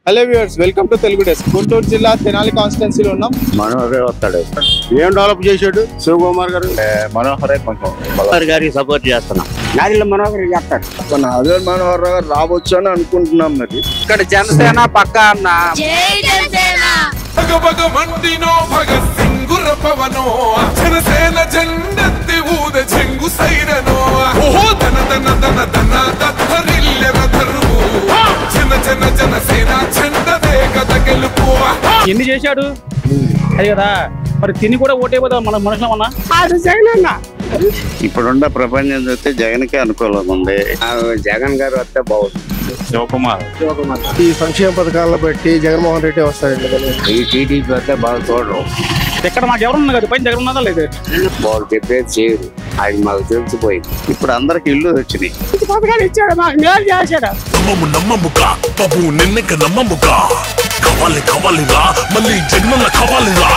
Hello viewers, welcome to Telugu desk. Guntur జిల్లా తెనాలి కాన్స్టిట్యున్సీలో ఉన్నాం. మనోహరే వస్తాడు. ఏం డెవలప్ చేశాడు శివకుమార్ గారు? మనోహరే కొంచెం గారికి సపోర్ట్ చేస్తున్నాం. నాదిలో మనోహర్ చేస్తాడు. అదే మనోహర్ గారు రావచ్చు అని అనుకుంటున్నాం. మరి ఇక్కడ జనసేన పక్క అన్న జనసేన జెండెత్తి ఊద చెంగు సైరనో ఎన్ని చేశాడు అది కదా, మరి తిని కూడా ఓటైపోతా మన మనుషులు అన్నా. ఇప్పుడున్న ప్రపంచం చూస్తే జగన్ కి అనుకూలంగా ఉంది. జగన్ గారు వస్తే బాగుంది. శివకుమార్ ఈ సంక్షేమ పథకాలను బట్టి జగన్మోహన్ రెడ్డి వస్తారండి. ఈ టీడీపీ వస్తే బాగా చూడరు. ఎక్కడ మాకు ఎవరున్నా కదా, పైన జగన్ ఉన్నదా లేదు, వాళ్ళు చెప్పేది చేయరు. అది మాకు తెలిసిపోయింది. ఇప్పుడు అందరికి ఇల్లు వచ్చినాయి. పథకాలు ఇచ్చాడు, మాకు మేలు చేశాడు. నమ్మముగా బాబు నిన్నక నమ్మముగా కావాలి కావాలిగా మళ్ళీ జగనన్న కావాలిగా.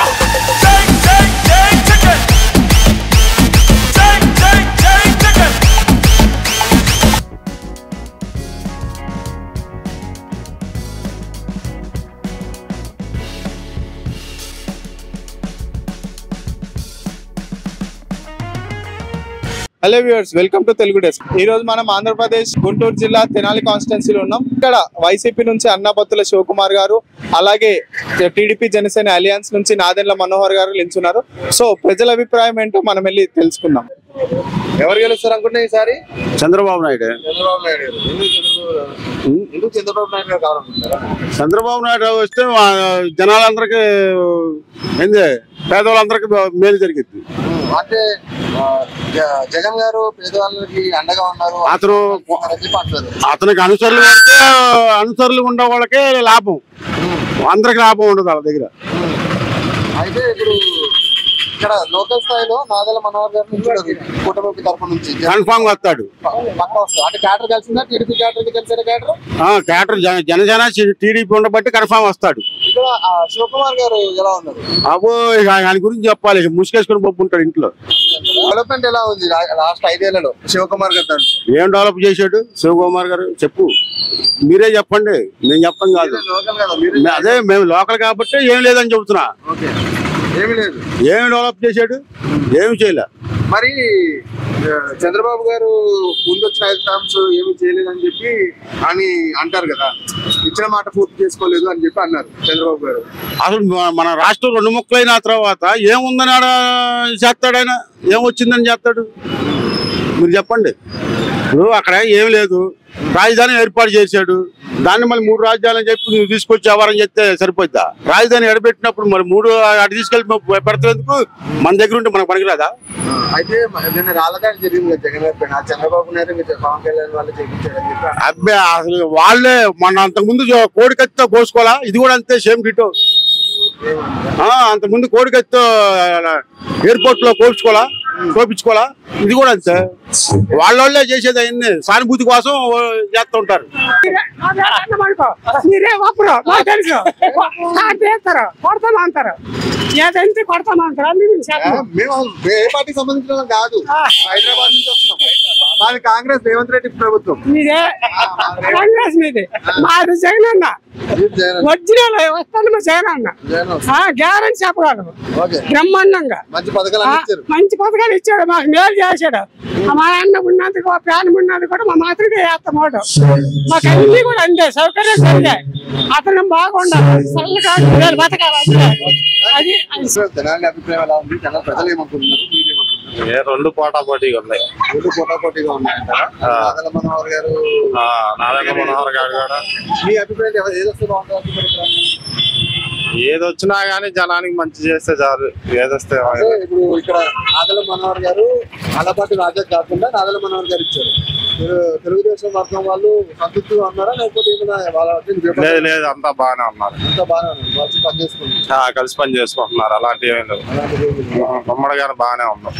Hello viewers, welcome to Telugu desk. ఈ రోజు మనం ఆంధ్రప్రదేశ్ గుంటూరు జిల్లా తెనాలి కాన్స్టిట్యున్సీలో ఉన్నాం. ఇక్కడ వైసీపీ నుంచి అన్నాపత్తుల శివకుమార్ గారు, అలాగే టీడీపీ జనసేన అలియన్స్ నుంచి నాదెండ్ల మనోహర్ గారు నిల్చున్నారు. సో ప్రజల అభిప్రాయం ఏంటో మనం వెళ్ళి తెలుసుకుందాం. ఎవరు గెలుస్తారు అనుకుంటే ఈసారి? చంద్రబాబు నాయుడు. చంద్రబాబు నాయుడు గారు. ఎందుకు చంద్రబాబు నాయుడు గారు కావాలనుకుంటారా? చంద్రబాబు నాయుడు వస్తే జనాలందరికి ఏంది, పేదవాళ్ళందరికి మేలు జరిగింది. అంటే జగన్ గారు పేదవాళ్ళకి అండగా ఉన్నారు. అతనికి అనుసరులు ఉండే వాళ్ళకే లాభం, అందరికి లాభం ఉండదు వాళ్ళ దగ్గర. అయితే ఇప్పుడు ఇక్కడ లోకల్ స్థాయిలో నాదెండ్ల మనోహర్ గారు నుంచి కూటమి తరఫు నుంచి కన్ఫామ్ గా వస్తాడు. అంటే క్యాటర్ కలిసిందా? టీడీపీ క్యాటర్ కలిసిన క్యాటర్ జనసేన టీడీపీ ఉండబట్టి కన్ఫామ్ వస్తాడు. ఇక్కడ శివకుమార్ గారు ఎలా ఉన్నారు? అబ్బో ఆయన గురించి చెప్పాలి, ముసుకేసుకుని పప్పు ఉంటాడు ఇంట్లో. డెవలప్మెంట్ ఎలా ఉంది లాస్ట్ 5 ఏళ్లలో శివకుమార్ గారు? ఏం డెవలప్ చేశాడు శివకుమార్ గారు? చెప్పు, మీరే చెప్పండి, నేను చెప్పం కాదు. అదే మేము లోకల్ కాబట్టి ఏం లేదని చెబుతున్నా. ఏమి లేదు. ఏమి డెవలప్ చేశాడు? ఏమి చేయలే. మరి చంద్రబాబు గారు ముందు వచ్చిన 5 టర్మ్స్ ఏమి చేయలేదని చెప్పి అని అంటారు కదా, ఇచ్చిన మాట పూర్తి చేసుకోలేదు అని చెప్పి అన్నారు చంద్రబాబు గారు. అసలు మన రాష్ట్రం 2 ముక్కలైన తర్వాత ఏముందని ఆడ చేస్తాడు ఆయన? ఏమొచ్చిందని చేస్తాడు? మీరు చెప్పండి. ఇప్పుడు అక్కడ ఏమి లేదు, రాజధాని ఏర్పాటు చేశాడు. దాన్ని మళ్ళీ 3 రాజ్యాలని చెప్పి నువ్వు తీసుకొచ్చి వ్యవహారం చేస్తే సరిపోద్దా? రాజధాని ఎడబెట్టినప్పుడు మరి 3 అటు తీసుకెళ్ళి పెడతాందుకు మన దగ్గర ఉంటే మనకు పనికిరాదా? అయితే నిన్న రాళ్ళదాడి జరిగింది కదా జగన్ గారి పైన, చంద్రబాబు నాయుడు పవన్ కళ్యాణ్ వాళ్ళు చేయించారని చెప్పి. అబ్బాయి అసలు వాళ్ళే మన అంతకుముందు కోడికత్తితో కోసుకోవాలా, ఇది కూడా అంతే సేమ్ డిటో. అంతకుముందు కోడికత్తితో ఎయిర్పోర్ట్ లో కోపించుకోవాలా, ఇది కూడా అంతే. వాళ్ళే చేసేది అన్ని సానుభూతి కోసం చేస్తూ ఉంటారు. మేము ఏ పార్టీకి సంబంధించిన కాదు, హైదరాబాద్ నుంచి వస్తున్నాం. మాది కాంగ్రెస్ రేవంత్ రెడ్డి ప్రభుత్వం. కాంగ్రెస్ మీది, మాది జగన్ అన్న. ఒరిజినల్ వస్తాను మా జగన్ అన్న, గ్యారెంటీ చెప్పగలరు. బ్రహ్మాండంగా మంచి పథకాలు ఇచ్చాడు, మాకు మేలు చేశాడు. మా అన్న ఉన్నందుకు, మా ప్రాణం ఉన్నందుకు కూడా మా మాతృకే చేస్తాడు. మాకు అన్ని కూడా అంతే సౌకర్యం జరిగాయి. అతను బాగుండాలి, చల్లగా బతకాలి. అది అభిప్రాయం ఎలా ఉంది? ప్రజలు ఏమనుకుంటున్నారు, మీరేమనుకుంటున్నారు? 2 పోటాపోటీగా ఉన్నాయి. 2 పోటాపోటీగా ఉన్నాయంటారా? నాదెండ్ల మనోహర్ గారు, నాదెండ్ల మనోహర్ గారు కూడా. మీ అభిప్రాయం ఏదొస్తే బాగుంటుంది? ఏదొచ్చినా గానీ జనానికి మంచి చేస్తే చాలు. ఏదొస్తే ఇప్పుడు ఇక్కడ నాదెండ్ల మనోహర్ గారు అలపాటి రాజా కాకుండా నాదెండ్ల మనోహర్ గారు ఇచ్చారు. మీరు తెలుగుదేశం వర్గం వాళ్ళు సంతృప్తిగా ఉన్నారా, లేకపోతే లేదు అంతా బాగానే ఉన్నారు. అంతా బాగానే ఉన్నారు, కలిసి పని చేసుకుంటున్నారు. అలాంటివి ఏం లేవు. బొమ్మడి గారు బాగానే ఉన్నారు.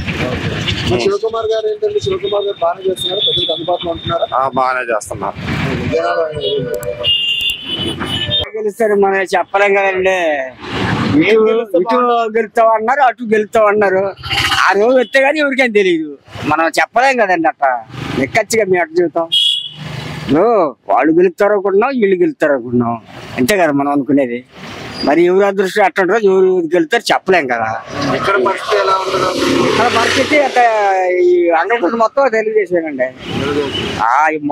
శివకుమార్ గారు ఏంటంటే, శివకుమార్ గారు బాగానే చేస్తున్నారు, ప్రజలకు అందుబాటులో ఉంటున్నారా? బాగానే చేస్తున్నారు. గెలుస్తారు మనం చెప్పలేం కదండి. ఇటు గెలుస్తామన్నారు, అటు గెలుస్తామన్నారు. ఆ రోజు వస్తే కానీ ఎవరికేం తెలియదు. మనం చెప్పలేం కదండి. అట్లా ఎక్కచ్చిగా మీ అటు చూద్దాం. వాళ్ళు గెలుస్తారు అనుకుంటున్నాం, వీళ్ళు గెలుస్తారు అనుకుంటున్నాం, అంతే కదా మనం అనుకునేది. మరి ఎవరు అదృష్టం అట్లా ఎవరు గెలుస్తారు చెప్పలేం కదా. ఇక్కడ పరిస్థితి ఎలా ఉంటుందో ఇక్కడ పరిస్థితి అంటే ఈ అంగళ మొత్తం తెలుగుదేశమేనండి.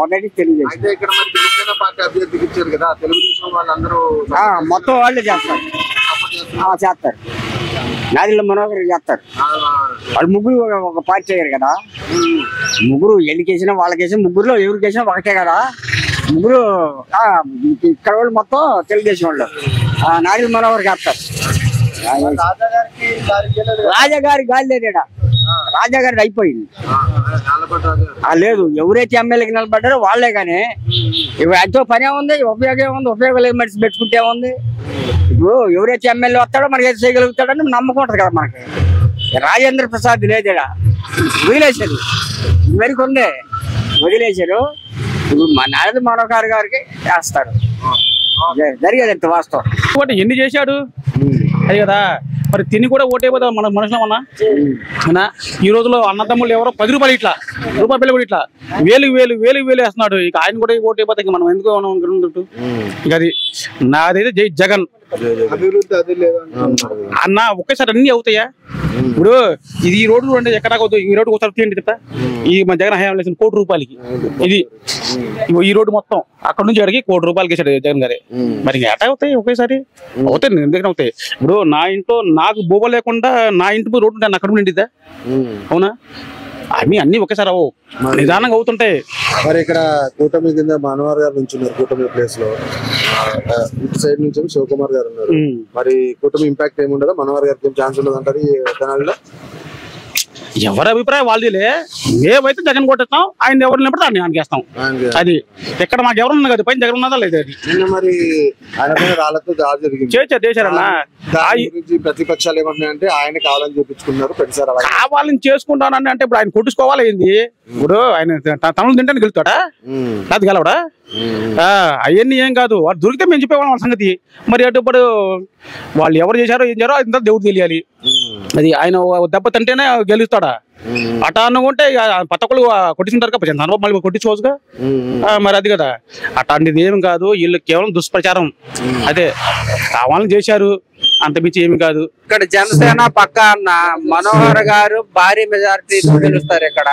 మొదటి తెలుగుదేశం. అయితే ఇక్కడ మరి జనసేన పార్టీ అభ్యర్థికి ఇచ్చారు కదా, తెలుగుదేశం వాళ్ళందరూ మొత్తం వాళ్ళే చేస్తారు. చేస్తారు, నాదిలో మనోహర్ చేస్తారు. వాళ్ళు ముగ్గురు ఒక పార్టీ అయ్యారు కదా, ముగ్గురు ఎన్నికేసినా వాళ్ళకేసినా ముగ్గురులో ఎవరికేసినా ఒకటే కదా. ముగ్గురు ఇక్కడ వాళ్ళు మొత్తం తెలుగుదేశం వాళ్ళు. నాదిల మనోహర్ చేస్తారు. రాజాగారి గాలి లేదు, రాజాగారి అయిపోయింది. లేదు, ఎవరైతే ఎమ్మెల్యేకి నిలబడ్డారో వాళ్ళే. కానీ ఇప్పుడు ఎంతో పనే ఉంది, ఉపయోగం ఉంది. ఉపయోగం లేదు మనిషి పెట్టుకుంటే ఉంది. ఇప్పుడు ఎవరైతే ఎమ్మెల్యే వస్తాడో మనకి ఏదో చేయగలుగుతాడని నమ్మకం ఉంటుంది కదా మనకి. రాజేంద్ర ప్రసాద్ లేదేడా, వదిలేశారు. ఇవరికి ఉంది, వదిలేశారు. ఇప్పుడు మా నారాయణ మనోహర్ గారికి వేస్తారు. జరిగేది వాస్తవం. ఎన్ని చేశాడు అది కదా. మరి తిని కూడా ఓటైపోతా మన మనుషులమన్నా. ఈ రోజులో అన్నదమ్ములు ఎవరో 10 రూపాయలు ఇట్లా, రూపాయి బిల్లు కూడా ఇట్లా వేలు వేస్తున్నాడు. ఇక ఆయన కూడా ఓటైపోతా ఇక మనం ఎందుకు ఇక అది. నాదైతే జై జగన్ అన్న. ఒకేసారి అన్ని అవుతాయా? ఇప్పుడు ఇది ఈ రోడ్డు అంటే ఎక్కడ అవుతుంది? ఈ రోడ్డు ఒకసారి తీయండి చెప్తా. ఈ మన జగన్ హయాం లేసిన 1 కోటి రూపాయలకి ఇది ఈ రోడ్డు మొత్తం అక్కడ నుంచి అడిగి 1 కోటి రూపాయలకి వేసాడు జగన్ గారే. మరి ఎట్లా అవుతాయి? ఒకేసారి అవుతాయి, ఎందుకని అవుతాయి? ఇప్పుడు నా ఇంట్లో నాకు బోబ లేకుండా నా ఇంటి రోడ్డు ఉంటాను, అక్కడ నిండిద్దా? అవునా? అన్ని ఒకేసారి అవ్వవు, నిదానంగా అవుతుంటాయి. మరి ఇక్కడ కూటమి కింద మనోహర్ గారు నుంచి ఉన్నారు. కూటమి ప్లేస్ లో ఇటు సైడ్ నుంచి శివకుమార్ గారు ఉన్నారు. మరి కూటమి ఇంపాక్ట్ ఏముండదా? మనోహర్ గారికి ఏం ఛాన్స్ ఉండదు అంటారు ఈ తెనాలిలో? ఎవరి అభిప్రాయం వాళ్ళదిలే. మేమైతే జగన్ కొట్టేస్తాం, ఆయన ఎవరు నిలబడితే ఆయన ఆయనకేస్తాం. అది ఎక్కడ మాకు ఎవరున్నా కదా, పైన జగన్ ఉన్నదా లేదు. అది మరి ఆయన రాళ్ళతో దాడి జరిగింది, చేశారన్నా. ప్రతిపక్షాలు ఏమంటున్నాయంటే ఆయన కావాలని చూపించుకున్నారు. ప్రతిసారి కావాలని చేసుకుంటానని అంటే ఇప్పుడు ఆయన కొట్టుకోవాలి ఏంది? ఇప్పుడు ఆయన తనలు తింటాను గెలుతాడా? అది గెలవడా? అవన్నీ ఏం కాదు. వాడు దొరికితే మేము చెప్పేవాళ్ళం వాళ్ళ సంగతి. మరి అటుప్పుడు వాళ్ళు ఎవరు చేశారో ఏం చేశారో అది దేవుడు తెలియాలి. అది ఆయన దెబ్బ తింటేనే గెలుస్తాడా? అటా అనుకుంటే పతకులు కొట్టించుంటారు కదా, చంద్రబాబు మళ్ళీ కొట్టించుకోవచ్చుగా. మరి అది కదా, అట్లాంటిది ఏం కాదు. వీళ్ళు కేవలం దుష్ప్రచారం, అదే కావాలని చేశారు, అంతమించి ఏమి కాదు. ఇక్కడ జనసేన పక్క అన్న మనోహర్ గారు భారీ మెజారిటీతో గెలుస్తారు. ఇక్కడ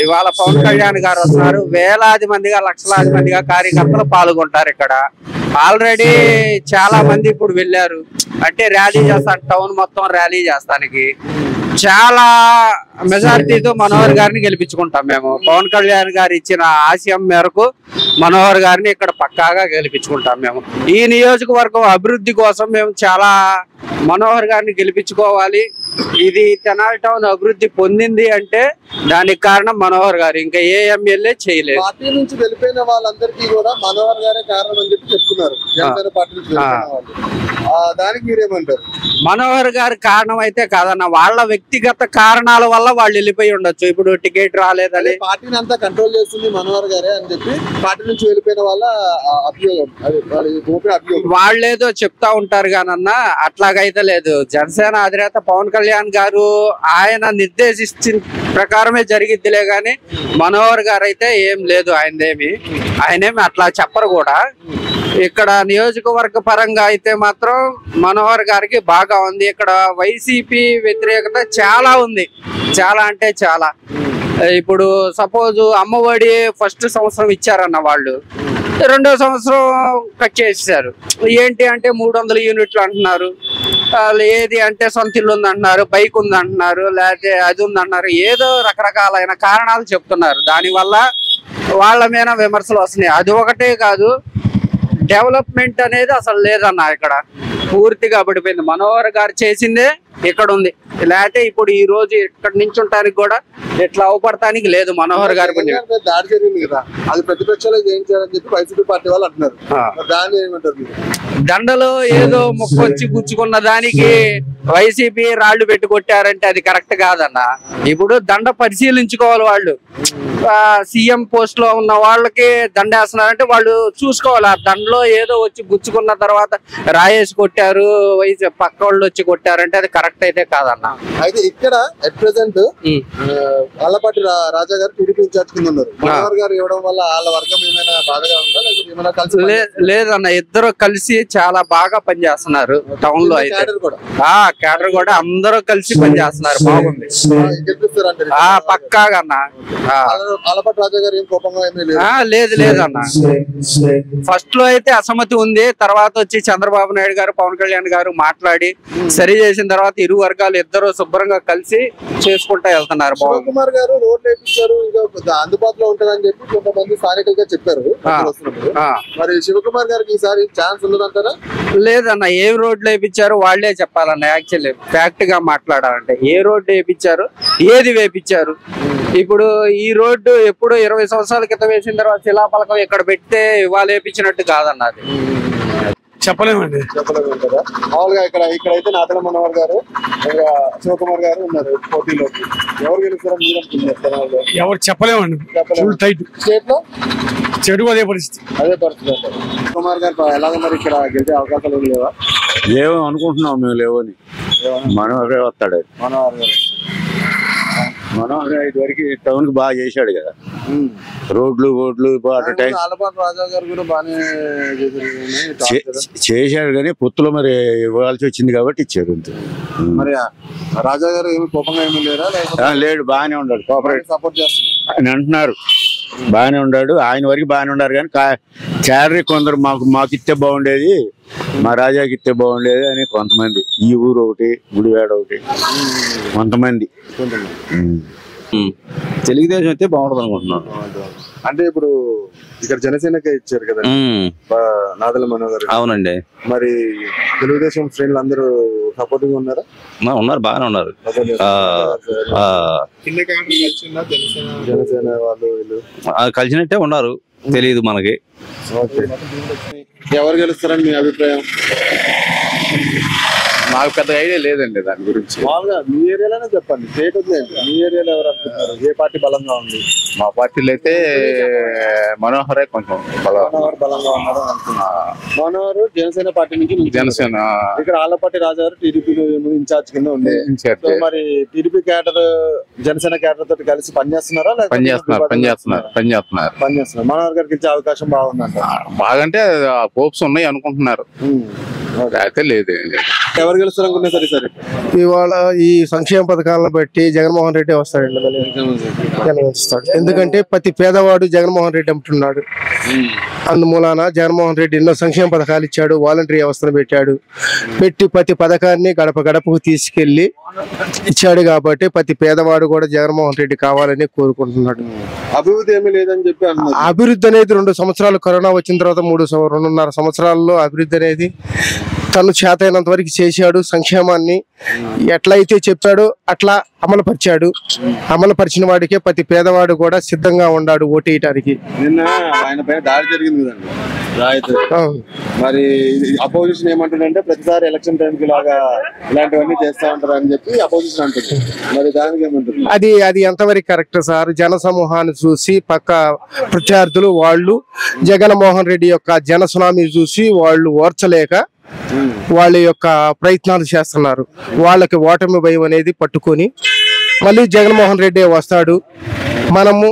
ఇవాళ పవన్ కళ్యాణ్ గారు వస్తున్నారు. వేలాది మందిగా, లక్షలాది మందిగా కార్యకర్తలు పాల్గొంటారు. ఇక్కడ ఆల్రెడీ చాలా మంది ఇప్పుడు వెళ్ళారు. అంటే ర్యాలీ చేస్తాను, టౌన్ మొత్తం ర్యాలీ చేస్తానికి చాలా మెజారిటీతో మనోహర్ గారిని గెలిపించుకుంటాం మేము. పవన్ కళ్యాణ్ గారు ఇచ్చిన ఆశయం మేరకు మనోహర్ గారిని ఇక్కడ పక్కాగా గెలిపించుకుంటాం మేము. ఈ నియోజకవర్గం అభివృద్ధి కోసం మేము చాలా మనోహర్ గారిని గెలిపించుకోవాలి. ఇది తెనాలి టౌన్ అభివృద్ధి పొందింది అంటే దానికి కారణం మనోహర్ గారు, ఇంకా ఏ ఎమ్మెల్యే చేయలేదు. పార్టీ నుంచి వెళ్ళిపోయిన వాళ్ళందరికీ కూడా మనోహర్ గారే కారణం అని చెప్పి చెప్తున్నారు జనసేన పార్టీ నుంచి. దానికి మీరేమంటారు? మనోహర్ గారి కారణం అయితే కాదన్న, వాళ్ళ వ్యక్తిగత కారణాల వల్ల వాళ్ళు వెళ్ళిపోయి ఉండొచ్చు. ఇప్పుడు టికెట్ రాలేదని పార్టీని అంతా కంట్రోల్ చేస్తుంది మనోహర్ గారే అని చెప్పి పార్టీ నుంచి వెళ్ళిపోయిన వాళ్ళ అభియోగం. వాళ్ళేదో చెప్తా ఉంటారు కానన్న, అట్లాగైతే లేదు. జనసేన అధినేత పవన్ కళ్యాణ్ గారు ఆయన నిర్దేశించిన ప్రకారమే జరిగిద్దిలే గాని మనోహర్ గారు అయితే ఏం లేదు. ఆయనేమి అట్లా చెప్పరు కూడా. ఇక్కడ నియోజకవర్గ పరంగా అయితే మాత్రం మనోహర్ గారికి బాగా ఉంది. ఇక్కడ వైసీపీ వ్యతిరేకత చాలా ఉంది, చాలా అంటే చాలా. ఇప్పుడు సపోజ్ అమ్మఒడి ఫస్ట్ సంవత్సరం ఇచ్చారన్న వాళ్ళు, రెండో సంవత్సరం కట్ చేసేసారు. ఏంటి అంటే 300 యూనిట్లు అంటున్నారు. ఏది అంటే సొంత ఇల్లు ఉంది అంటున్నారు, బైక్ ఉంది అంటున్నారు, లేకపోతే అది ఉంది అంటున్నారు. ఏదో రకరకాలైన కారణాలు చెప్తున్నారు. దానివల్ల వాళ్ళ మీద విమర్శలు వస్తున్నాయి. అది ఒకటే కాదు, డెవలప్మెంట్ అనేది అసలు లేదన్న. ఇక్కడ పూర్తిగా పడిపోయింది. మనోహర్ గారు చేసిందే ఇక్కడ ఉంది, లేకపోతే ఇప్పుడు ఈ రోజు ఇక్కడ నించుంటానికి కూడా ఇట్లా అవపడటానికి లేదు. మనోహర్ గారి దాడి జరిగింది కదా, అది ప్రతిపక్షాలు ఏం చేయాలని చెప్పి వైసీపీ పార్టీ వాళ్ళు అంటున్నారు. దాన్ని ఏమంటారు? దండలో ఏదో మొక్కొచ్చి గుచ్చుకున్న దానికి వైసీపీ రాళ్లు పెట్టి కొట్టారంటే అది కరెక్ట్ కాదన్న. ఇప్పుడు దండ పరిశీలించుకోవాలి. వాళ్ళు సీఎం పోస్ట్ లో ఉన్న వాళ్ళకి దండ వేస్తున్నారంటే వాళ్ళు చూసుకోవాలి. ఆ దండలో ఏదో వచ్చి గుచ్చుకున్న తర్వాత రాయేసి కొట్టారు, పక్క వాళ్ళు వచ్చి కొట్టారంటే అది కరెక్ట్ కరెక్ట్ అయితే కాదన్న. అయితే ఇక్కడ అట్ ప్రెసెంట్ ఆలపాటి రాజా గారు టీడీపీ ఇన్ఛార్జ్ కింద ఉన్నారు. మనోహర్ గారు ఇవ్వడం వల్ల వాళ్ళ వర్గం ఏమైనా బాధగా ఉందా, లేకపోతే ఏమైనా కలిసి? లేదన్న, ఇద్దరు కలిసి చాలా బాగా పనిచేస్తున్నారు టౌన్ లో. అయితే క్యాడర్ కూడా అందరూ కలిసి పనిచేస్తున్నారు, బాగుంది. పక్కాగా అన్న. ఆలపాటి రాజా గారు ఏం కోపంగా ఏమీ లేదన్న. ఫస్ట్ లో అయితే అసమ్మతి ఉంది, తర్వాత వచ్చి చంద్రబాబు నాయుడు గారు పవన్ కళ్యాణ్ గారు మాట్లాడి సరి చేసిన తర్వాత ఇరు వర్గాలు ఇద్దరు శుభ్రంగా కలిసి చేసుకుంటా వెళ్తున్నారు. కుమార్ గారు రోడ్లు వేయించారు, అందుబాటులో ఉంటుందని చెప్పి కొంతమంది స్థానికులుగా చెప్పారు. మరి శివకుమార్ గారికి ఈసారి ఛాన్స్ ఉన్నదంటారా? లేదన్న, ఏ రోడ్లు వేయించారు వాళ్ళే చెప్పాలన్న. యాక్చువల్లీ ఫ్యాక్ట్ గా మాట్లాడాలంటే ఏ రోడ్డు వేయించారు, ఏది వేయించారు. ఇప్పుడు ఈ రోడ్డు ఎప్పుడు 20 సంవత్సరాల క్రితం వేసిన తర్వాత శిలాఫలకం ఇక్కడ పెడితే ఇవాళ వేయించినట్టు కాదన్నది. చెప్పలేమండి. చెప్పలేమంటారా? మామూలుగా ఇక్కడైతే నాదెళ్ల మనోహర్ గారు, శివకుమార్ గారు ఉన్నారు పోటీలోకి. ఎవరు గెలుస్తారో మీరు అనుకుంటున్నారు? ఎవరు చెప్పలేమండి. స్టేట్ లో చెడు అదే పరిస్థితి అంటారు. కుమార్ గారు ఎలాగ మరి ఇక్కడ గెలిచే అవకాశాలు లేవా? లేవు అనుకుంటున్నాం మేము, లేవని. మనోహర్ వస్తాడు. మనోహర్ ఇదివరకు టౌన్ కి బాగా చేశాడు కదా, రోడ్లు ఆలపాటి రాజా గారు కూడా బాగానే చేశాడు. కానీ పొత్తులో మరి ఇవ్వాల్సి వచ్చింది కాబట్టి ఇచ్చారు. మరి రాజా గారు ఏమి కోపంగా ఏమీ లేరా? లేడు, బాగానే ఉన్నాడు, కోఆపరేట్ సపోర్ట్ చేస్తున్నారు అని అంటున్నారు. బాగానే ఉన్నాడు, ఆయన వరకు బాగానే ఉన్నారు. కానీ క్యాడరీ కొందరు మాకు ఇస్తే బాగుండేది, మా రాజాకి ఇస్తే బాగుండేది అని కొంతమంది, ఈ ఊరు ఒకటి, గుడివాడ ఒకటి, కొంతమంది. తెలుగుదేశం అయితే బాగుంటుంది అనుకుంటున్నాను. అంటే ఇప్పుడు ఇక్కడ జనసేనకే ఇచ్చారు కదా నాదెళ్ల మనోహర్ గారు. అవునండి. మరి తెలుగుదేశం శ్రేణులు అందరూ సపోర్టివ్ గా ఉన్నారా? ఉన్నారు, బాగానే ఉన్నారు. జనసేన వాళ్ళు కలిసినట్టే ఉన్నారు, తెలియదు మనకి. ఎవరు గెలుస్తారని మీ అభిప్రాయం? నాకు పెద్ద ఐడియా లేదండి దాని గురించి. మామూలుగా మీ ఏరియాలోనే చెప్పండి, స్టేట్ వదిలేండి. మీ ఏరియాలో ఎవరు అనుకుంటున్నారు? ఏ పార్టీ బలంగా ఉంది? మా పార్టీలో అయితే మనోహరే కొంచెం బలంగా ఉన్నారు అనుకున్నారు. మనోహర్ జనసేన పార్టీ నుంచి జనసేన. ఇక్కడ ఆలపాటి రాజా గారు టీడీపీ ఇన్ఛార్జ్ కింద ఉంది. మరి టీడీపీ క్యాడర్ జనసేన క్యాడర్ తోటి కలిసి పనిచేస్తున్నారా? పనిచేస్తున్నారు. మనోహర్ గారికి ఇచ్చే అవకాశం బాగుందంట. బాగంటే హోప్స్ ఉన్నాయి అనుకుంటున్నారు, అయితే లేదు. ఎవరు గెలుస్తారు అనుకున్నారు? సరే ఇవాళ ఈ సంక్షేమ పథకాలను బట్టి జగన్మోహన్ రెడ్డి వస్తాడండి. వస్తాడు, ఎందుకంటే ప్రతి పేదవాడు జగన్మోహన్ రెడ్డి అంటున్నాడు. అందుమూలాన జగన్మోహన్ రెడ్డి ఎన్నో సంక్షేమ పథకాలు ఇచ్చాడు, వాలంటరీ వ్యవస్థను పెట్టి ప్రతి పథకాన్ని గడప గడపకు తీసుకెళ్లి ఇచ్చాడు. కాబట్టి ప్రతి పేదవాడు కూడా జగన్మోహన్ రెడ్డి కావాలని కోరుకుంటున్నాడు. అభివృద్ధి ఏమీ లేదని చెప్పి అభివృద్ధి అనేది 2 సంవత్సరాలు కరోనా వచ్చిన తర్వాత 2.5 సంవత్సరాల్లో అభివృద్ధి అనేది తను చేతైనంత వరకు చేశాడు. సంక్షేమాన్ని ఎట్లయితే చెప్పాడో అట్లా అమలుపరిచాడు. అమలుపరిచిన వాడికే ప్రతి పేదవాడు కూడా సిద్ధంగా ఉన్నాడు ఓటేయటానికి. నిన్న ఆయన పైన దాడి జరిగింది కదండి, మరి అపోజిషన్ ఏమంటుందంటే ప్రతిసారి ఎలక్షన్ టైంకి లాగా ఇలాంటివన్నీ చేస్తా ఉంటారు అని చెప్పి అపోజిషన్ అంటుంది. మరి దానికి ఏమంటుంది? అది ఎంతవరకు కరెక్ట్ సార్? జన సమూహాన్ని చూసి పక్క ప్రత్యర్థులు వాళ్ళు జగన్మోహన్ రెడ్డి యొక్క జన సునామీ చూసి వాళ్ళు ఓర్చలేక వాళ్ళ యొక్క ప్రయత్నాలు చేస్తున్నారు. వాళ్ళకి ఓటమి భయం అనేది పట్టుకొని మళ్ళీ జగన్మోహన్ రెడ్డి వస్తాడు, మనము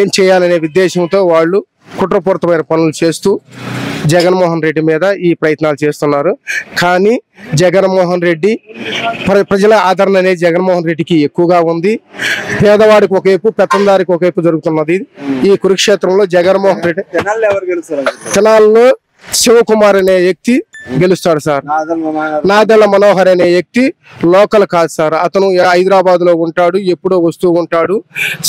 ఏం చేయాలనే ఉద్దేశంతో వాళ్ళు కుట్రపూరితమైన పనులు చేస్తూ జగన్మోహన్ రెడ్డి మీద ఈ ప్రయత్నాలు చేస్తున్నారు. కానీ జగన్మోహన్ రెడ్డి ప్రజల ఆదరణ అనేది జగన్మోహన్ రెడ్డికి ఎక్కువగా ఉంది. పేదవాడికి ఒకవైపు, పెత్తందారికి ఒకవైపు జరుగుతున్నది. ఈ కురుక్షేత్రంలో జగన్మోహన్ రెడ్డి తెనాల్లో శివకుమార్ అనే వ్యక్తి గెలుస్తాడు సార్. నాదెళ్ల మనోహర్ అనే వ్యక్తి లోకల్ కాదు సార్, అతను హైదరాబాద్ లో ఉంటాడు, ఎప్పుడో వస్తూ ఉంటాడు.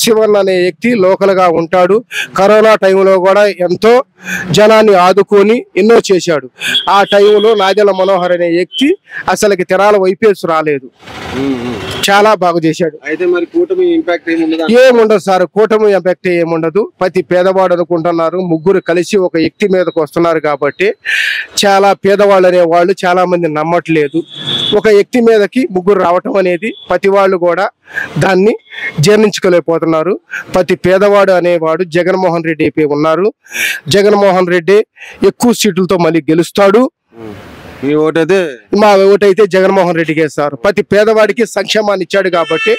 శివన్ అనే వ్యక్తి లోకల్ గా ఉంటాడు. కరోనా టైంలో కూడా ఎంతో జనాన్ని ఆదుకొని ఎన్నో చేశాడు. ఆ టైంలో నాదెళ్ల మనోహర్ అనే వ్యక్తి అసలుకి తెనాల వైపేసి రాలేదు, చాలా బాగా చేశాడు. అయితే మరి కూటమి ఇంపాక్ట్ ఏముండదు సార్, కూటమి ఇంపాక్ట్ ఏముండదు. ప్రతి పేదవాడు అనుకుంటున్నారు, ముగ్గురు కలిసి ఒక వ్యక్తి మీదకి వస్తున్నారు కాబట్టి చాలా పేదవాళ్ళు అనేవాళ్ళు చాలా మంది నమ్మట్లేదు. ఒక వ్యక్తి మీదకి ముగ్గురు రావటం అనేది ప్రతి వాళ్ళు కూడా దాన్ని జీర్ణించుకోలేకపోతున్నారు. ప్రతి పేదవాడు అనేవాడు జగన్మోహన్ రెడ్డి అయిపోయి ఉన్నారు. జగన్మోహన్ రెడ్డి ఎక్కువ సీట్లతో మళ్ళీ గెలుస్తాడు. మీ ఓటైతే మా ఓటైతే జగన్మోహన్ రెడ్డికి వేస్తారు. ప్రతి పేదవాడికి సంక్షేమాన్ని ఇచ్చాడు కాబట్టి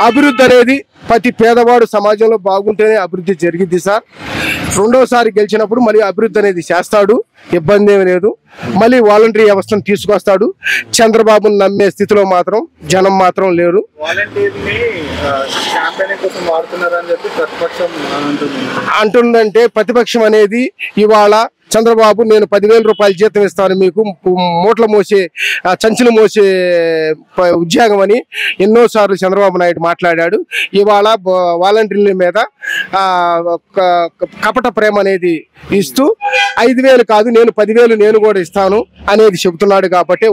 అభివృద్ధి అనేది ప్రతి పేదవాడు సమాజంలో బాగుంటేనే అభివృద్ధి జరిగింది సార్. రెండోసారి గెలిచినప్పుడు మళ్ళీ అభివృద్ధి అనేది చేస్తాడు, ఇబ్బంది ఏమీ లేదు. మళ్ళీ వాలంటరీ వ్యవస్థను తీసుకొస్తాడు. చంద్రబాబును నమ్మే స్థితిలో మాత్రం జనం మాత్రం లేరు. అంటుందంటే ప్రతిపక్షం అనేది ఇవాళ చంద్రబాబు నేను 10,000 రూపాయలు జీతం ఇస్తాను మీకు, మూటలు మోసే సంచులు మోసే ఉద్యోగం అని ఎన్నోసార్లు చంద్రబాబు నాయుడు మాట్లాడాడు. ఇవాళ వాలంటీర్ల మీద కపట ప్రేమ అనేది ఇస్తూ 5,000 కాదు నేను 10,000 నేను కూడా ఇస్తాను అనేది చెబుతున్నాడు. కాబట్టి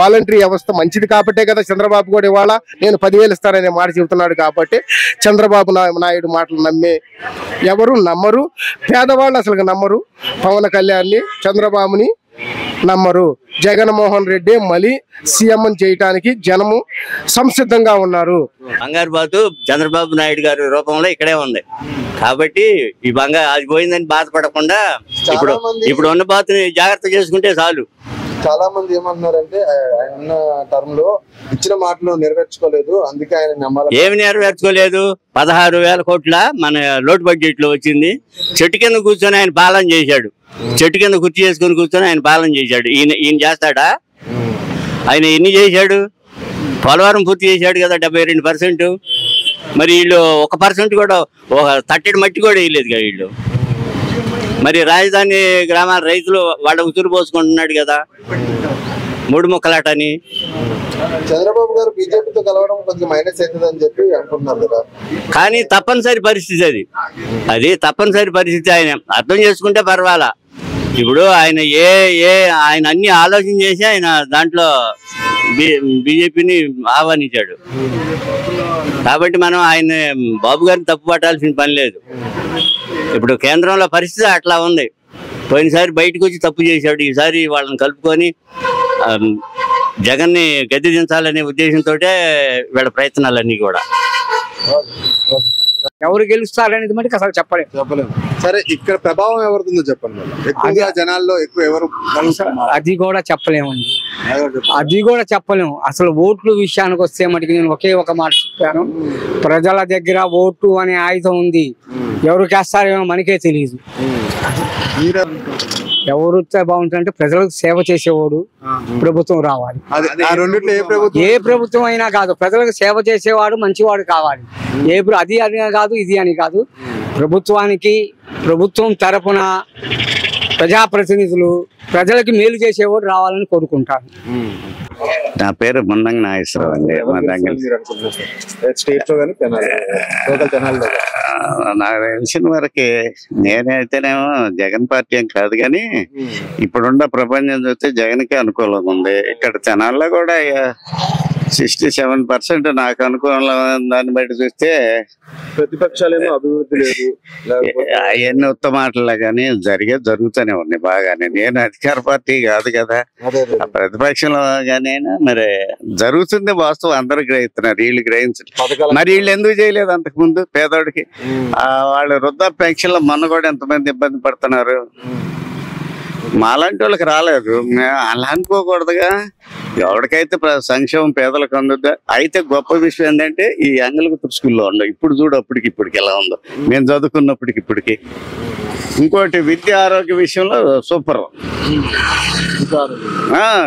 వాలంటరీ వ్యవస్థ మంచిది కాబట్టే కదా చంద్రబాబు కూడా ఇవాళ నేను 10,000 ఇస్తాననే మాట చెబుతున్నాడు. కాబట్టి చంద్రబాబు నాయుడు మాటలు నమ్మే ఎవరు నమ్మరు, పేదవాళ్ళు అసలు నమ్మరు. పవన్ కళ్యాణ్ని చంద్రబాబుని నమ్మరు. జగన్మోహన్ రెడ్డి మళ్ళీ సీఎం చేయటానికి జనము సంసిద్ధంగా ఉన్నారు. బంగారు బాతు చంద్రబాబు నాయుడు గారి రూపంలో ఇక్కడే ఉంది కాబట్టి ఈ అది పోయిందని బాధపడకుండా ఇప్పుడు ఉన్న బాతుని జాగ్రత్త చేసుకుంటే చాలు. చాలా మంది ఏమంటున్నారంటే ఆయన ఉన్న టర్మ్ లో ఇచ్చిన మాటలు నెరవేర్చుకోలేదు, అందుకే ఆయన నమ్మాలి. ఏమి నెరవేర్చుకోలేదు? 16,000 కోట్ల మన లోటు బడ్జెట్ లో వచ్చింది. చెట్టు కింద కూర్చొని ఆయన పాలన చేశాడు. చెట్టు కింద కుర్చీ చేసుకుని కూర్చొని ఆయన పాలన చేశాడు. ఈయన చేస్తాడా? ఆయన ఎన్ని చేశాడు? పోలవరం పూర్తి చేశాడు కదా 72%. మరి వీళ్ళు 1% కూడా, ఒక తట్టెడు మట్టి కూడా వేయలేదు కదా వీళ్ళు. మరి రాజధాని గ్రామాల రైతులు వాళ్ళ ఉసురు పోసుకుంటున్నాడు కదా 3 ముక్కలాటని. చంద్రబాబు గారు బీజేపీతో కలవడం కొంచెం మైనస్ అవుతుంది అని చెప్పి అనుకుంటున్నారు కదా. కానీ తప్పనిసరి పరిస్థితి అది తప్పనిసరి పరిస్థితి. ఆయన అర్థం చేసుకుంటే పర్వాలా. ఇప్పుడు ఆయన ఆయన అన్ని ఆలోచన చేసి ఆయన దాంట్లో బీజేపీని ఆహ్వానించాడు. కాబట్టి మనం ఆయన బాబు గారిని తప్పు పట్టాల్సిన పని లేదు. ఇప్పుడు కేంద్రంలో పరిస్థితి అట్లా ఉంది. పోయినసారి బయటకు వచ్చి తప్పు చేశాడు, ఈసారి వాళ్ళని కలుపుకొని జగన్ని గద్దె దించాలనే ఉద్దేశంతో వీళ్ళ ప్రయత్నాలన్నీ కూడా. ఎవరు గెలుస్తారనేది మటుకు అసలు చెప్పలేము. సరే, ఇక్కడ ప్రభావం ఎవరిదో చెప్పండి. ఎక్కువగా జనాల్లో ఎక్కువ ఎవరు అది కూడా చెప్పలేమండి. అది కూడా చెప్పలేము. అసలు ఓట్లు విషయానికి వస్తే మటుకు నేను ఒకే ఒక మాట చెప్పాను. ప్రజల దగ్గర ఓటు అనే ఆయుధం ఉంది. ఎవరికి వేస్తారేమో మనకే తెలియదు. ఎవరు బాగుంటుందంటే ప్రజలకు సేవ చేసేవాడు ప్రభుత్వం రావాలి. ఏ ప్రభుత్వం అయినా కాదు, ప్రజలకు సేవ చేసేవాడు మంచివాడు కావాలి. అది అని కాదు, ఇది అని కాదు. ప్రభుత్వం తరపున ప్రజాప్రతినిధులు ప్రజలకి మేలు చేసేవాడు రావాలని కోరుకుంటాను. నా పేరు మున్నంగి నాగేశ్వరరావు అండి. నాకు తెలిసిన వరకు నేనైతేనేమో జగన్ పార్టీ ఏం కాదు, కానీ ఇప్పుడున్న ప్రపంచం చూస్తే జగన్కే అనుకూలంగా ఉంది. ఇక్కడ జనాల్లో కూడా 67% నాకు అనుకూలం. దాన్ని బట్టి చూస్తే ప్రతిపక్షాలేమో అభివృద్ధి లేదు, అవన్నీ ఉత్తమ మాటలే కానీ జరుగుతూనే ఉన్నాయి బాగానే. నేను అధికార పార్టీ కాదు కదా, ప్రతిపక్షంలో కానీ మరి జరుగుతుంది వాస్తవం. అందరూ గ్రహిస్తున్నారు, వీళ్ళు గ్రహించారు. మరి వీళ్ళు ఎందుకు చేయలేదు అంతకు ముందు పేదోడికి? వాళ్ళు వృద్ధా పెన్షన్లో మొన్న కూడా ఎంతమంది ఇబ్బంది పడుతున్నారు. మాలాంటి వాళ్ళకి రాలేదు, అలా అనుకోకూడదుగా. ఎవరికైతే సంక్షేమం పేదలకు అందుద్దా. అయితే గొప్ప విషయం ఏంటంటే ఈ అంగళగుత్తు స్కూల్లో ఉండవు. ఇప్పుడు చూడు ఇప్పటికి ఎలా ఉందో, మేము చదువుకున్నప్పటికి ఇప్పటికి. ఇంకోటి విద్య ఆరోగ్య విషయంలో సూపర్.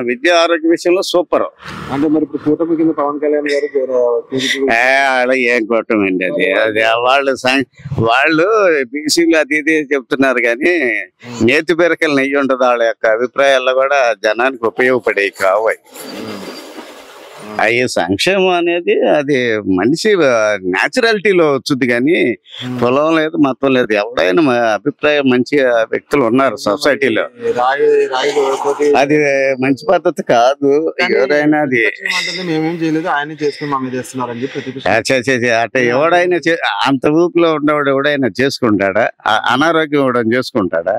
విద్య ఆరోగ్య విషయంలో సూపర్. అంటే మరి ఇప్పుడు కూటమి కింద పవన్ కళ్యాణ్ గారు ఏం కూటమి అండి అది వాళ్ళు బీసీలు అది ఇది చెప్తున్నారు, కానీ నేతి బెరకలు నెయ్యి ఉంటుంది. వాళ్ళ యొక్క అభిప్రాయాల్లో కూడా జనానికి ఉపయోగపడేవి కావు. అయ్యే సంక్షేమం అనేది అది మనిషి న్యాచురాలిటీలో వచ్చింది, కానీ పొలం లేదు మొత్తం లేదు. ఎవడైనా అభిప్రాయం మంచి వ్యక్తులు ఉన్నారు సొసైటీలో. అది మంచి పద్ధతి కాదు. ఎవరైనా అది మేమేం చేయలేదు, ఆయన చేస్తున్నారని అంటే ఎవడైనా అంత ఊపిలో ఉన్నవాడు ఎవడైనా చేసుకుంటాడా? అనారోగ్యం ఇవ్వడం చేసుకుంటాడా?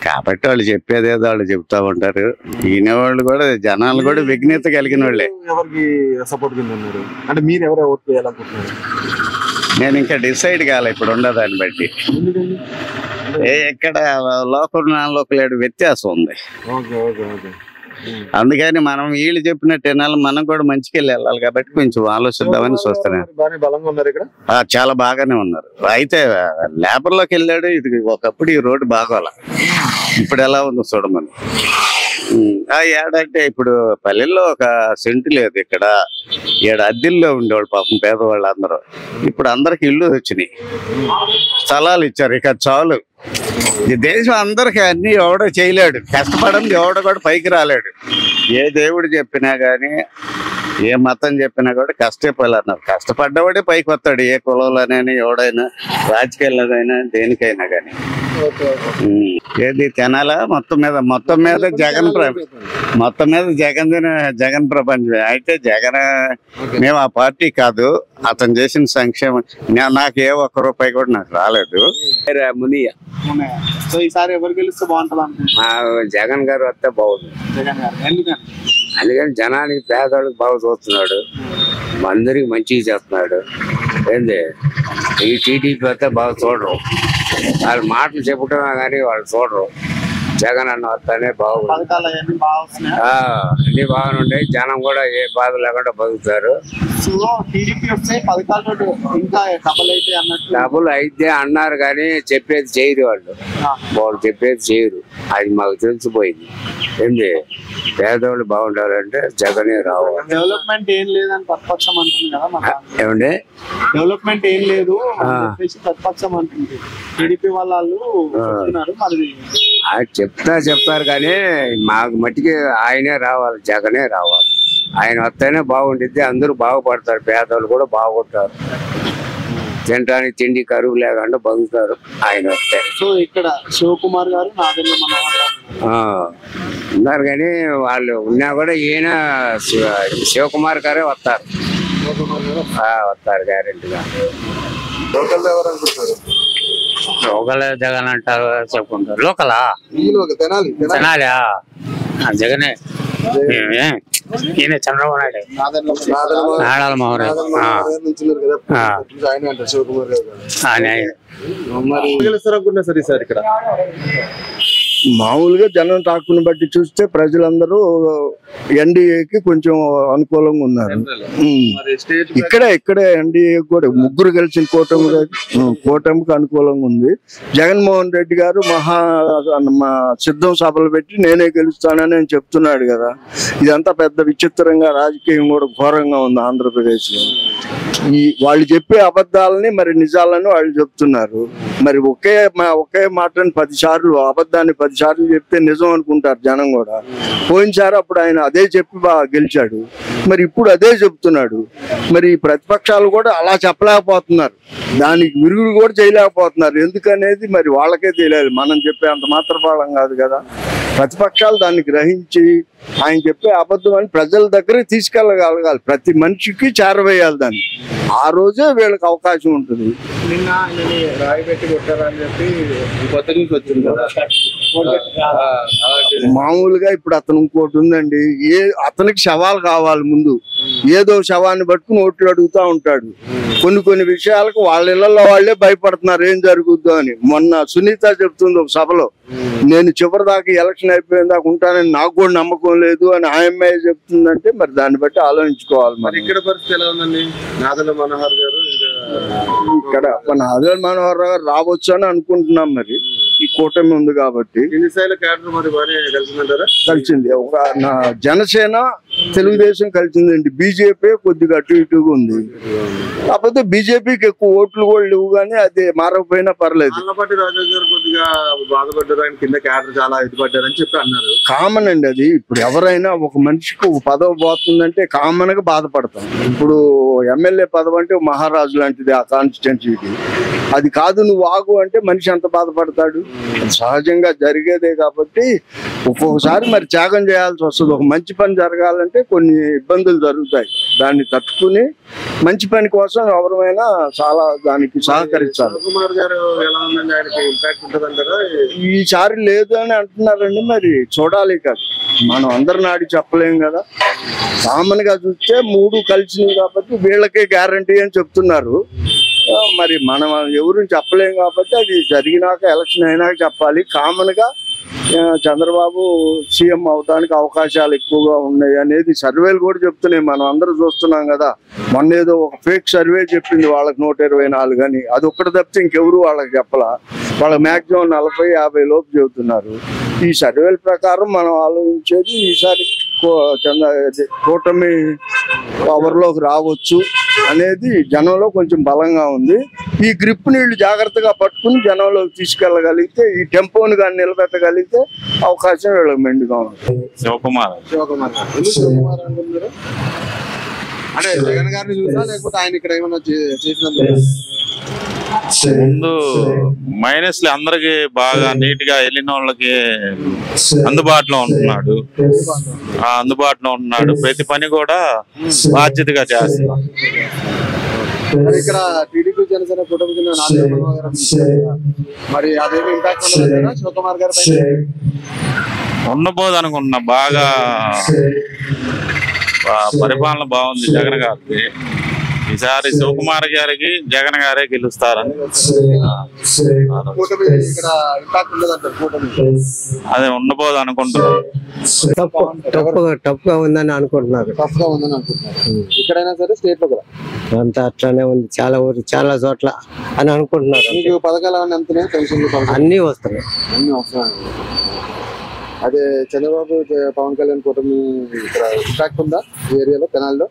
కాబట్టి వాళ్ళు చెప్పేదేదో వాళ్ళు చెప్తా ఉంటారు. ఈయనవాళ్ళు కూడా జనాలు కూడా విఘ్నత కలిగిన వాళ్ళే. సపోర్ట్ కింద ఉన్నారు అంటే మీరు ఎవరు ఓట్ చేయాలనుకుంటున్నారు? నేను ఇంకా డిసైడ్ కాలే ఇప్పుడు ఉండదాన్ని బట్టి. ఇక్కడ లోకల్ నాన్ లోకల్ వ్యత్యాసం ఉంది. అందుకని మనం వీళ్ళు చెప్పినట్టు వినాలి, మనం కూడా మంచికి వెళ్ళాలి కాబట్టి కొంచెం ఆలోచిద్దామని చూస్తున్నాను. బలంగా ఉన్నారు ఇక్కడ. చాలా బాగానే ఉన్నారు. అయితే లేబర్ లోకి వెళ్ళాడు. ఇది ఒకప్పుడు ఈ రోడ్డు బాగోలా, ఇప్పుడు ఎలా ఉందో చూడమని. ఏడంటే ఇప్పుడు పల్లెల్లో ఒక సెంటు లేదు. ఇక్కడ అద్దెల్లో ఉండేవాళ్ళు పాపం పేదవాళ్ళు అందరూ. ఇప్పుడు అందరికి ఇల్లు వచ్చినాయి, స్థలాలు ఇచ్చారు. ఇక చాలు. ఈ దేశం అందరికి అన్ని ఎవడో చేయలేడు, కష్టపడింది ఎవడో కూడా పైకి రాలేడు. ఏ దేవుడు చెప్పినా గానీ, ఏ మతం చెప్పినా కూడా కష్టపడాలన్నారు. కష్టపడ్డవాడే పైకి వస్తాడు, ఏ కులంలోనైనా, ఎవడైనా, రాజకీయాలైనా, దేనికైనా కానీ. ఏది తినాలా మొత్తం మీద జగన్ ప్రపంచమే. అయితే జగన్ మేము ఆ పార్టీ కాదు, అతను చేసిన సంక్షేమం నాకు ఏ ఒక్క రూపాయి కూడా నాకు రాలేదు. మునియ. సో ఈసారి ఎవరు గెలిస్తే బాగుంటుంది? జగన్ గారు వస్తే బాగుంది. జగన్ గారు ఎందుకని? అందుకని జనానికి పేదవాళ్ళకి బాగా చూస్తున్నాడు, అందరికి మంచిగా చేస్తున్నాడు. ఏంది ఈ టీడీపీ వస్తే బాగా చూడరు, వాళ్ళ మాటలు చెప్పటమే కానీ వాళ్ళు చూడరు. జగన్ అన్న వస్తానే బాగుంది, అన్ని బాగున్నాయి. జనం కూడా ఏ బాధ లేకుండా బతుకుతారు. డబ్బులు అయితే అన్నారు కానీ చెప్పేది చేయరు వాళ్ళు చెప్పేది చేయరు. అది మాకు తెలిసిపోయింది. ఏంది పేదవాళ్ళు బాగుండాలంటే జగనే రావాలి. డెవలప్మెంట్ ఏం లేదని ప్రతిపక్షం అంటుంది కదా. ఏమండి డెవలప్మెంట్ ఏం లేదు ప్రతిపక్షం అంటుంది. టీడీపీ వాళ్ళు చెప్తారు కానీ మాకు మట్టికి ఆయనే రావాలి, జగనే రావాలి. ఆయన వస్తేనే బాగుండిద్ది, అందరూ బాగుపడతారు, పేదవాళ్ళు కూడా బాగుంటారు, తినడానికి తిండి కరువు లేకుండా బతుకుతారు ఆయన వస్తే. సో ఇక్కడ శివకుమార్ గారు, నాదెండ్ల మనోహర్ గారు ఉన్నారు కానీ వాళ్ళు ఉన్నా కూడా ఈయన శివకుమార్ గారే వస్తారు గ్యారెంటీగా. లోకల్ జగన్ అంటారు చెప్పుకుంటారు. లోకలా తెనాలి జగనే, ఈయన చంద్రబాబు నాయుడు, నాడాల మోహన్ ఇక్కడ. మామూలుగా జనం టాకుని బట్టి చూస్తే ప్రజలందరూ ఎన్డీఏకి కొంచెం అనుకూలంగా ఉన్నారు. ఇక్కడే ఎన్డీఏ కూడా ముగ్గురు కలిసిన కూటమికి అనుకూలంగా ఉంది. జగన్మోహన్ రెడ్డి గారు సిద్ధం సభలు పెట్టి నేనే గెలుస్తానని ఆయన చెప్తున్నాడు కదా. ఇదంతా పెద్ద విచిత్రంగా, రాజకీయం కూడా ఘోరంగా ఉంది ఆంధ్రప్రదేశ్ లో. వాళ్ళు చెప్పే అబద్ధాలని మరి నిజాలని వాళ్ళు చెప్తున్నారు. మరి ఒకే మాటని 10 సార్లు అబద్ధాన్ని 10 సార్లు చెప్తే నిజం అనుకుంటారు జనం కూడా. పోయినసారి అప్పుడు ఆయన అదే చెప్పి గెలిచాడు, మరి ఇప్పుడు అదే చెప్తున్నాడు. మరి ప్రతిపక్షాలు కూడా అలా చెప్పలేకపోతున్నారు, దానికి విరుగుడు కూడా చేయలేకపోతున్నారు. ఎందుకనేది మరి వాళ్ళకే తెలియాలి, మనం చెప్పే అంత మాత్రపాళం కాదు కదా. ప్రతిపక్షాలు దాన్ని గ్రహించి ఆయన చెప్పే అబద్ధం అని ప్రజల దగ్గర తీసుకెళ్ళగలగాలి, ప్రతి మనిషికి చేరవేయాలి దాన్ని. ఆ రోజే వీళ్ళకి అవకాశం ఉంటుంది. నిన్న ఆయనని రాయి పెట్టి కొట్టారని చెప్పి కొత్త న్యూస్ వచ్చింది కదా. మామూలుగా ఇప్పుడు అతను ఇంకోటి ఉందండి, అతనికి శవాలు కావాలి ముందు. ఏదో శవాన్ని పట్టుకుని ఓట్లు అడుగుతా ఉంటాడు. కొన్ని విషయాలకు వాళ్ళ ఇళ్లలో వాళ్ళే భయపడుతున్నారు ఏం జరుగుద్దో అని. మొన్న సునీత చెప్తుంది ఒక సభలో, నేను చివరి దాకా ఎలక్షన్ అయిపోయిన దాకా ఉంటానని నాకు కూడా నమ్మకం లేదు అని ఆయమ్మాయి చెప్తుందంటే మరి దాన్ని బట్టి ఆలోచించుకోవాలి. మరి ఇక్కడ పరిస్థితి ఎలా ఉందండి? నాదెండ్ల మనోహర్ గారు ఇక్కడ నాదెండ్ల మనోహర్ గారు రావచ్చు అని అనుకుంటున్నాం. మరి ఈ కూటమి ఉంది కాబట్టి కలిసింది. జనసేన తెలుగుదేశం కలిసిందండి. బీజేపీ కొద్దిగా అటు ఇటుగా ఉంది. కాకపోతే బీజేపీకి ఎక్కువ ఓట్లు కూడా లేవు, కానీ అది మారకపోయినా పర్లేదు. కామన్ అండి అది. ఇప్పుడు ఎవరైనా ఒక మనిషికి ఒక పదవి పోతుందంటే కామన్ గా బాధపడతాం. ఇప్పుడు ఎమ్మెల్యే పదవి అంటే మహారాజు లాంటిది ఆ కాన్స్టిట్యున్సీకి. అది కాదు నువ్వు ఆగు అంటే మనిషి ఎంత బాధపడతాడు. సహజంగా జరిగేదే కాబట్టి ఒక్కొక్కసారి మరి త్యాగం చేయాల్సి వస్తుంది. ఒక మంచి పని జరగాలంటే కొన్ని ఇబ్బందులు జరుగుతాయి, దాన్ని తట్టుకుని మంచి పని కోసం ఎవరైనా చాలా దానికి సహకరించాలి. ఈసారి లేదు అని అంటున్నారండి, మరి చూడాలి కదా. మనం అందరి నాడి చెప్పలేం కదా. కామన్ గా చూస్తే 3 కలిసినవి కాబట్టి వీళ్ళకే గ్యారంటీ అని చెప్తున్నారు. మరి మనం ఎవరు చెప్పలేం కాబట్టి అది జరిగినాక ఎలక్షన్ అయినాక చెప్పాలి. కామన్ గా చంద్రబాబు సీఎం అవడానికి అవకాశాలు ఎక్కువగా ఉన్నాయి అనేది సర్వేలు కూడా చెప్తున్నాయి. మనం అందరూ చూస్తున్నాం కదా. మొన్న ఏదో ఒక ఫేక్ సర్వే చెప్పింది వాళ్ళకి 124 అని. అది ఒక్కటి తప్పితే ఇంకెవరు వాళ్ళకి చెప్పలా. వాళ్ళకి మ్యాక్సిమం 40-50 లోపు చెబుతున్నారు. ఈ సర్వేల ప్రకారం మనం ఆలోచించేది ఈసారి కూటమి పవర్లోకి రావచ్చు అనేది జనంలో కొంచెం బలంగా ఉంది. ఈ గ్రిప్ నీళ్లు జాగ్రత్తగా పట్టుకుని జనంలోకి తీసుకెళ్ళగలిగితే, ఈ టెంపోని కానీ నిలబెట్టగలిగితే అవకాశం వీళ్ళకి మెండుగా ఉంటుంది. శివకుమార్ అంటున్నారు అంటే జగన్ గారిని చూసా లేకపోతే ఆయన ఇక్కడ ఏమైనా చేసినందుకు? ముందు మైనస్లు అందరికి బాగా నీట్ గా వెళ్ళిన వాళ్ళకి అందుబాటులో ఉంటున్నాడు. ప్రతి పని కూడా బాధ్యతగా చేస్తున్నాడు. ఇక్కడ టీడీపీ జనసేన కూటమి మరి అదేమి ఇంపాక్ట్ ఉండదు శివకుమార్ గారి ఉండబోదు అనుకుంటున్నా. బాగా పరిపాలన బాగుంది జగన్ గారికి. ఈసారి శివకుమార్ గారికి జగన్ గారే గెలుస్తారని అదే ఉండబోదు అనుకుంటున్నారు. టఫ్గా ఉందని అనుకుంటున్నారు. ఇక్కడైనా సరే స్టేట్ లో కూడా అంతా అట్లానే ఉంది. చాలా ఊరు చాలా చోట్ల అని అనుకుంటున్నారు. మీకు పథకాలు అన్ని వస్తున్నాయి. అదే చంద్రబాబు పవన్ కళ్యాణ్ కూటమి ఇక్కడ ఇంపాక్ట్ ఉందా ఈ ఏరియాలో తెనాలిలో?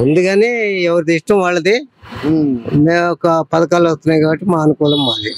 ఉంది కానీ ఎవరిది ఇష్టం వాళ్ళది. మేము ఒక పథకాలు వస్తున్నాయి కాబట్టి మా అనుకూలం మాది.